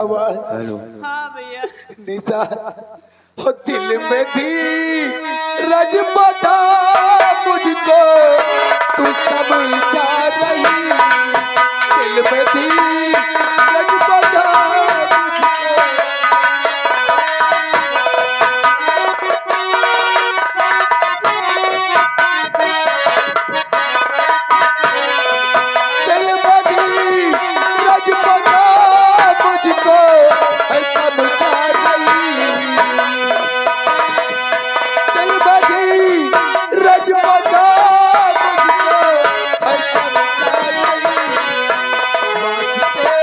Hello. हाँ भैया। निशा हो दिल में थी रज बता मुझको तू समझा रही दिल में थी रज बता मुझको दिल में थी रज बता मुझको है समझा रही दिल में थी रज बता मुझको है समझा रही वास्ते तेरे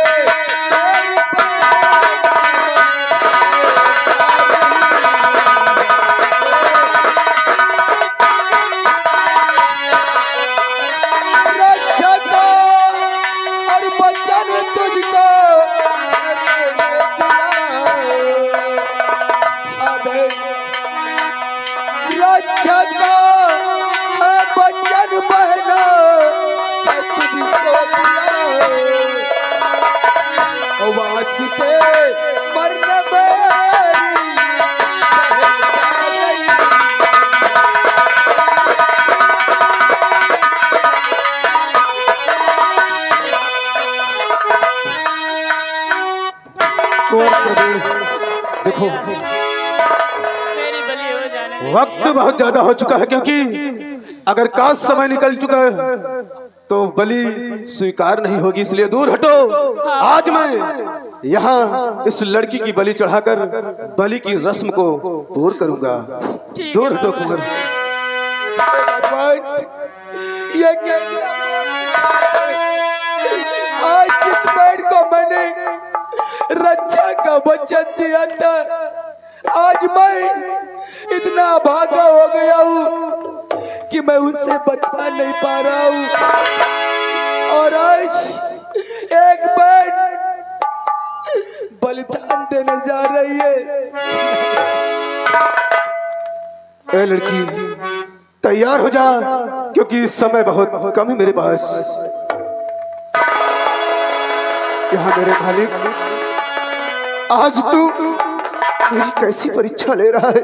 रक्षा और बचन तुझको मैंने दिया हमें रक्षा है बचन बहना है तुझको दिया वास्ते मरने मेरी देखो मेरी बलि हो जाने दे। वक्त बहुत ज्यादा हो चुका है, क्योंकि अगर काश समय निकल चुका है तो बलि स्वीकार नहीं होगी, इसलिए दूर हटो। आज मैं यहाँ इस लड़की की बलि चढ़ाकर बलि की रस्म को पूर्ण करूंगा। ठीक दूर है हटो बाबा। कुंवर। भगवान ये कैसा आज जिस पेड़ को मैंने रक्षा का वचन दिया था आज मैं इतना भागा हो गया हूँ कि मैं उससे बचा नहीं पा रहा हूँ और आज एक पेड़ बलिदान देने जा रही है। ए लड़की तैयार हो जा, क्योंकि समय बहुत कम है मेरे पास। यहाँ मेरे मालिक आज तू मेरी कैसी परीक्षा ले रहा है।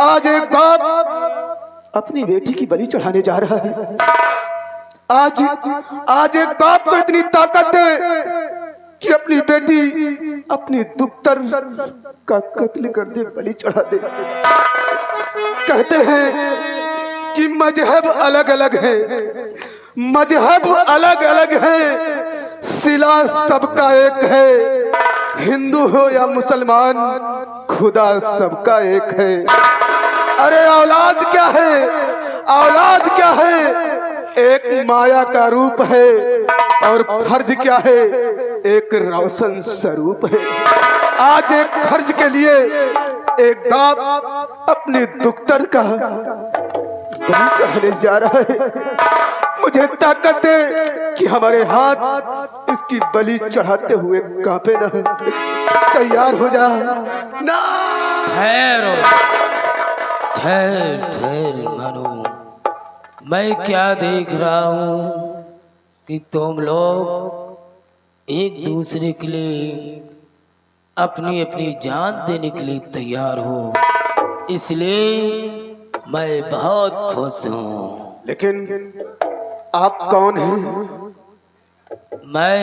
आज एक बाप अपनी बेटी की बलि चढ़ाने जा रहा है। आज एक बाप को इतनी ताकत है कि अपनी बेटी अपनी दुख्तर का कत्ल कर दे, बलि चढ़ा दे। कहते हैं कि मजहब अलग अलग है, मजहब अलग अलग है, सिला सबका एक है। हिंदू हो या मुसलमान खुदा सबका एक है। अरे औलाद क्या है, औलाद क्या है? एक माया का रूप है और फर्ज क्या है? एक रोशन स्वरूप है। आज एक फर्ज के लिए एक बाप अपने दुख्तर का बलि चढ़ाने जा रहा है। मुझे ताकत है कि हमारे हाथ इसकी बलि चढ़ाते हुए कांपे ना। तैयार हो जा ना। ठहरो, ठहर ठहर मानो। मैं क्या देख रहा हूँ कि तुम लोग एक दूसरे के लिए अपनी अपनी जान देने के लिए तैयार हो, इसलिए मैं बहुत खुश हूँ। लेकिन आप कौन हैं? मैं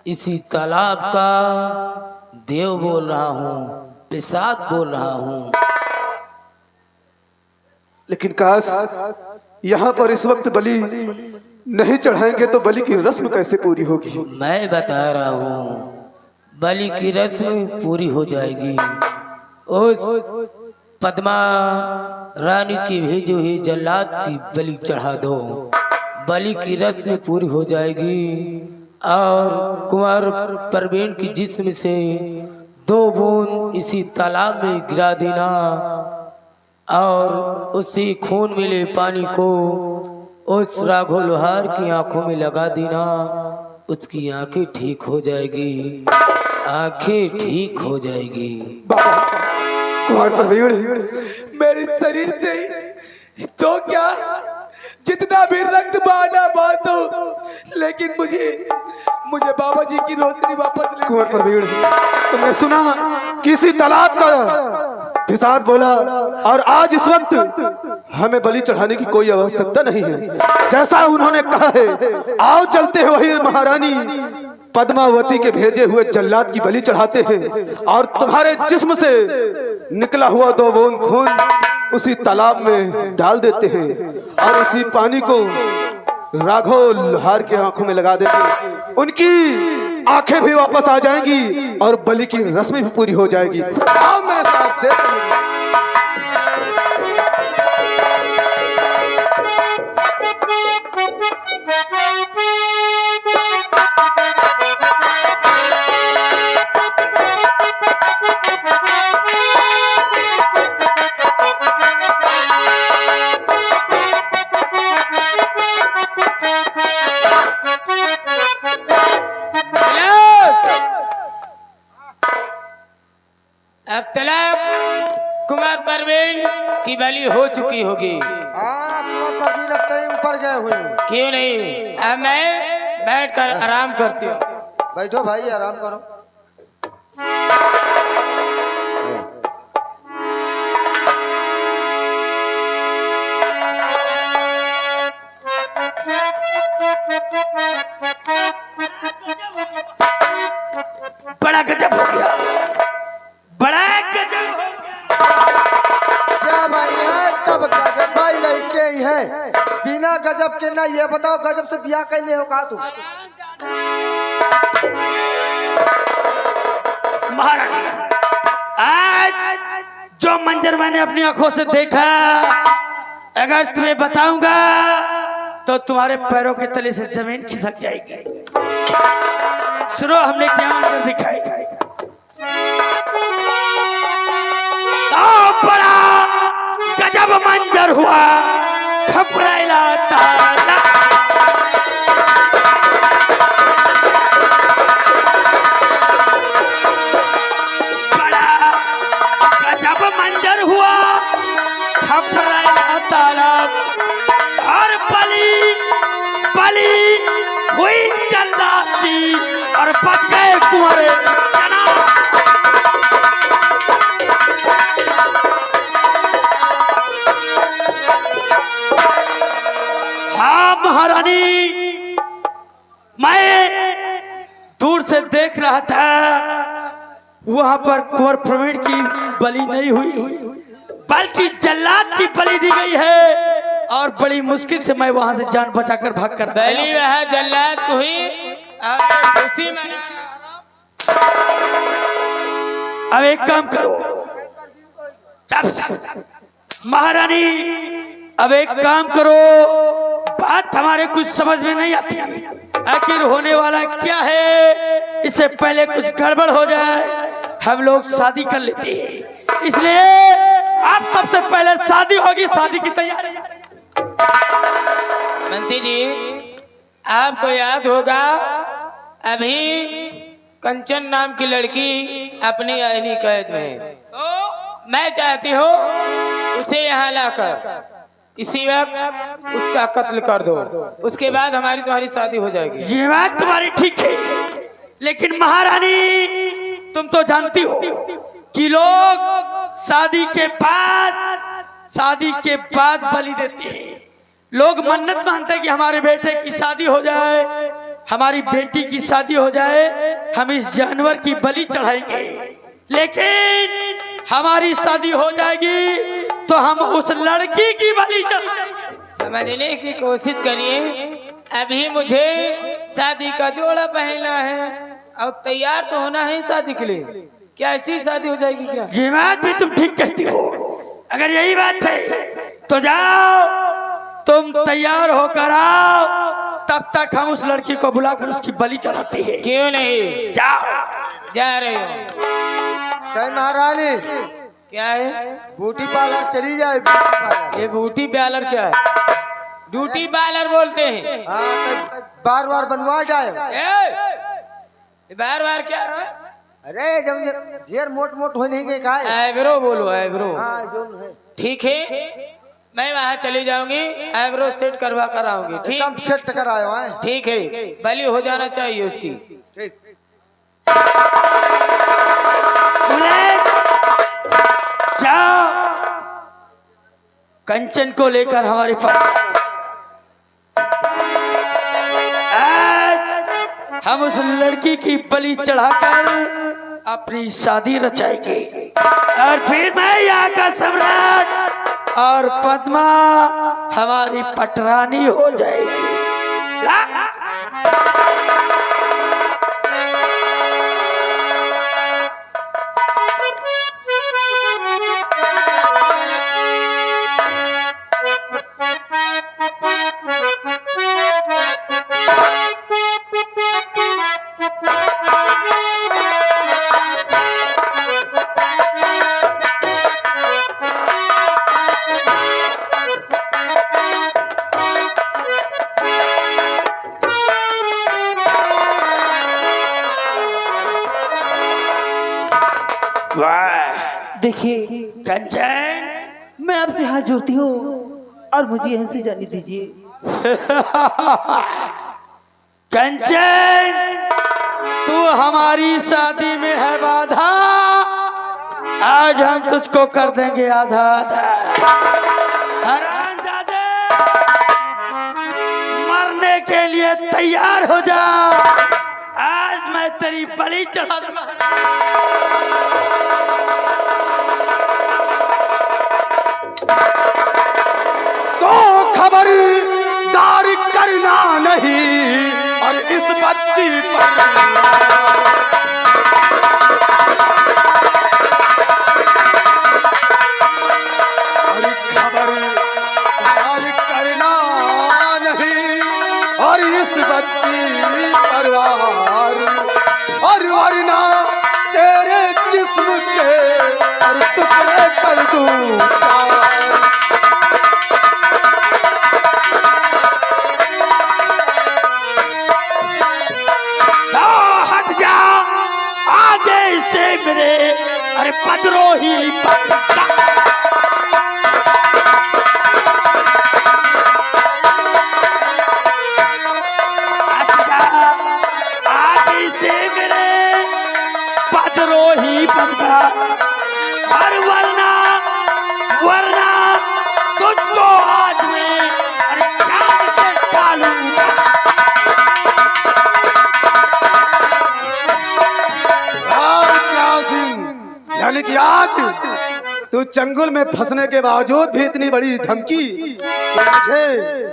इसी तालाब का देव बोल रहा हूँ, पिशाच बोल रहा हूँ। लेकिन काश यहाँ पर इस वक्त बलि नहीं चढ़ाएंगे तो बलि की रस्म कैसे पूरी होगी? मैं बता रहा हूँ, बलि की रस्म पूरी हो जाएगी। उस पद्मा रानी की भेजी हुई जल्लाद की बलि चढ़ा दो, बलि की रस्म पूरी हो जाएगी। और कुंवर परवीन की जिस्म से 2 बूंद इसी तालाब में गिरा देना और उसी खून मिले पानी को उस राघव लोहार की आंखों में लगा देना। उसकी आंखें ठीक हो जाएगी, आंखें ठीक हो जाएगी। कुंवर परवीन मेरे शरीर से तो क्या जितना भी रक्त बहाना बात हो, लेकिन मुझे बाबा जी की रोशनी वापस ले। कुंवर प्रवीण, तुमने सुना किसी तालाब का फिसाद बोला, और आज इस वक्त हमें बलि चढ़ाने की कोई आवश्यकता नहीं है। जैसा उन्होंने कहा है, आओ चलते हैं वही महारानी पद्मावती के भेजे हुए जल्लाद की बलि चढ़ाते हैं, और तुम्हारे जिस्म से निकला हुआ 2 बूंद खून उसी तालाब में डाल देते हैं, और उसी पानी को राघव लोहार की आंखों में लगा देंगे। उनकी आंखें भी वापस आ जाएंगी और बलि की रस्म भी पूरी हो जाएगी। आओ मेरे साथ देखो। अब तलब कुमार परवीन की बलि हो चुकी होगी। हाँ, कुंवर परवीन लगता है ऊपर गए हुए हैं। क्यों नहीं, अब मैं बैठकर आराम करती हूँ। बैठो भाई, आराम करो। बड़ा गजब हो गया, बड़ा गजब हो गया। क्या भाई है, तब गजब भाई लड़के ही है। बिना गजब के ना, ये बताओ गजब से बियाह कैले हो कहा तू? महारानी, आज जो मंजर मैंने अपनी आंखों से देखा, अगर तुम्हें बताऊंगा तो तुम्हारे पैरों के तले से जमीन खिसक जाएगी। सुनो हमने क्या मंजर दिखाई। बड़ा गजब मंजर हुआ, खपराइला ताला। बड़ा गजब मंजर हुआ, खपराइला ताला, और बलि हुई जल्लादी और बच गए कुंवर जनाब। हाँ महारानी, मैं दूर से देख रहा था, वहां पर कुंवर प्रवीण की बलि नहीं हुई, बल्कि जल्लाद की बलि दी गई है, और बड़ी मुश्किल से मैं वहां से जान बचाकर भाग कर बलि वह जल्लाद को हुई और खुशी मना रहा। अब एक काम करो महारानी, अब एक काम करो, बात हमारे कुछ समझ में नहीं आती, आखिर होने वाला क्या है, इससे पहले कुछ गड़बड़ हो जाए हम लोग शादी कर लेते हैं। इसलिए आप सबसे पहले शादी होगी, शादी की तैयारी। मंत्री जी, आपको याद होगा अभी कंचन नाम की लड़की अपनी अहली कैद में है। मैं चाहती हूँ उसे यहाँ लाकर इसी वक्त उसका कत्ल कर दो, उसके बाद हमारी तुम्हारी शादी हो जाएगी। ये बात तुम्हारी ठीक है, लेकिन महारानी तुम तो जानती हो कि लोग शादी के बाद बलि देते हैं। लोग मन्नत मानते हैं कि हमारे बेटे की शादी हो जाए, हमारी बेटी की शादी हो जाए, हम इस जानवर की बलि चढ़ाएंगे, लेकिन हमारी शादी हो जाएगी तो हम उस लड़की की बलि चढ़ाएंगे। समझने की कोशिश करिए, अभी मुझे शादी का जोड़ा पहनना है और तैयार तो होना है शादी के लिए। क्या ऐसी शादी हो जाएगी क्या? ये बात भी तुम ठीक कहती हो। अगर यही बात है तो जाओ, तुम तैयार होकर आओ, तब तक हम उस लड़की को बुलाकर उसकी बलि चढ़ाते हैं। क्यों नहीं, जाओ। जा रही हूँ। कहीं महारानी क्या है? ब्यूटी पार्लर चली जाए। ब्यूटी पार्लर, ये ब्यूटी पार्लर क्या है? ब्यूटी पार्लर बोलते हैं। हाँ तो बार बार बनवा जाए। बार बार क्या है? अरे जब ढेर मोट मोट हो नहीं गए का है। आईब्रो बोलो, आईब्रो। हाँ जो है। ठीक है, मैं वहाँ चली जाऊंगी, आईब्रो सेट करवा कर आऊंगी। एकदम ठीक सेट कर आए हैं। ठीक है, बलि हो जाना चाहिए उसकी। ठीक। जाओ कंचन को लेकर हमारे पास। आज हम उस लड़की की बलि चढ़ाकर अपनी शादी रचाएंगे और फिर मैं यहाँ का सम्राट और पद्मा हमारी पटरानी हो जाएगी। देखिए कंचन, मैं आपसे हाथ जोड़ती हूँ और मुझे यहाँ से जाने दीजिए। कंचन, तू हमारी शादी में है बाधा, आज हम तुझको कर देंगे आधा आधा। हरामजादे, मरने के लिए तैयार हो जा, आज मैं तेरी बलि चढ़ा दूंगा। तो खबरदार करना नहीं और इस बच्ची पर और खबरदार करना नहीं और इस बच्ची पर वार और वरना तेरे जिस्म के और टुकड़े कर दूं चार। हट जा आगे से मेरे, अरे पदरोही पद। से मेरे पदरोही पद का हर वरना वरना तुझको आज मैं अरे जान से डालूंगा। विकराल सिंह, यानी कि आज तू चंगुल में फंसने के बावजूद भी इतनी बड़ी धमकी तो मुझे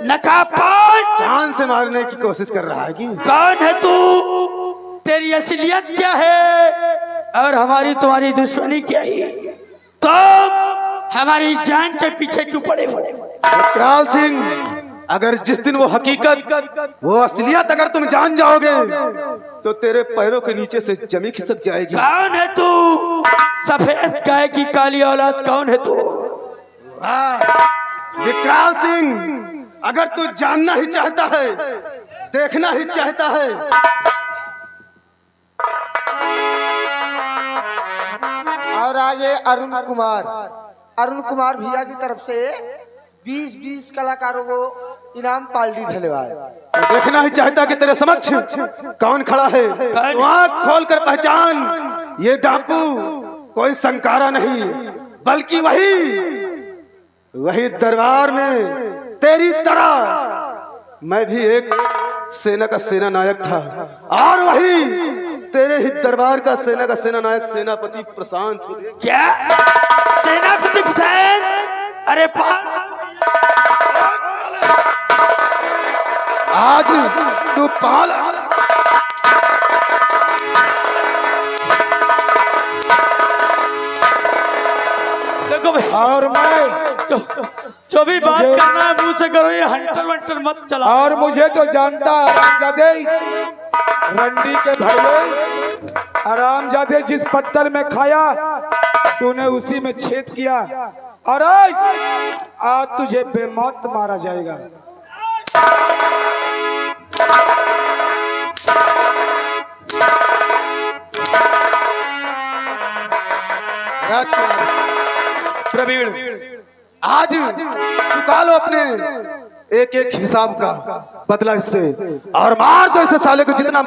नकाबपोश जान से मारने की कोशिश कर रहा है कि कौन है तू, तेरी असलियत क्या है और हमारी तुम्हारी दुश्मनी क्या है, तुम हमारी जान के पीछे क्यों पड़े हो? विकराल सिंह, अगर जिस दिन वो हकीकत वो असलियत अगर तुम जान जाओगे तो तेरे पैरों के नीचे से जमी खिसक जाएगी। कौन है तू, सफेद गाय की काली औलाद, कौन है तू? विकराल सिंह, अगर तू जानना ही चाहता है, देखना ही चाहता है, और आगे अरुण कुमार भैया की तरफ से 20-20 कलाकारों को इनाम पार्टी धन्यवाद। तो देखना ही चाहता कि तेरे समक्ष कौन खड़ा है। तो आँख खोल कर पहचान, ये डाकू कोई संकारा नहीं बल्कि वही दरबार में तेरी तरह मैं भी एक सेना का सेना नायक था और वही तेरे ही दरबार का सेना नायक सेनापति प्रशांत। क्या सेनापति प्रशांत? अरे आज तू पाल देखो भाई, और मैं जो भी बात करना है मुंह से करो, ये हंटर वंटर मत चला। और मुझे तो जानता हरामजादे, रंडी के भरवे हरामजादे, जिस पत्थर में खाया तूने उसी में छेद किया और आज तुझे बेमौत मारा जाएगा। राजकुमार प्रवीण, आज चुका लो अपने एक एक हिसाब का बदला इससे और मार दो इसे साले को जितना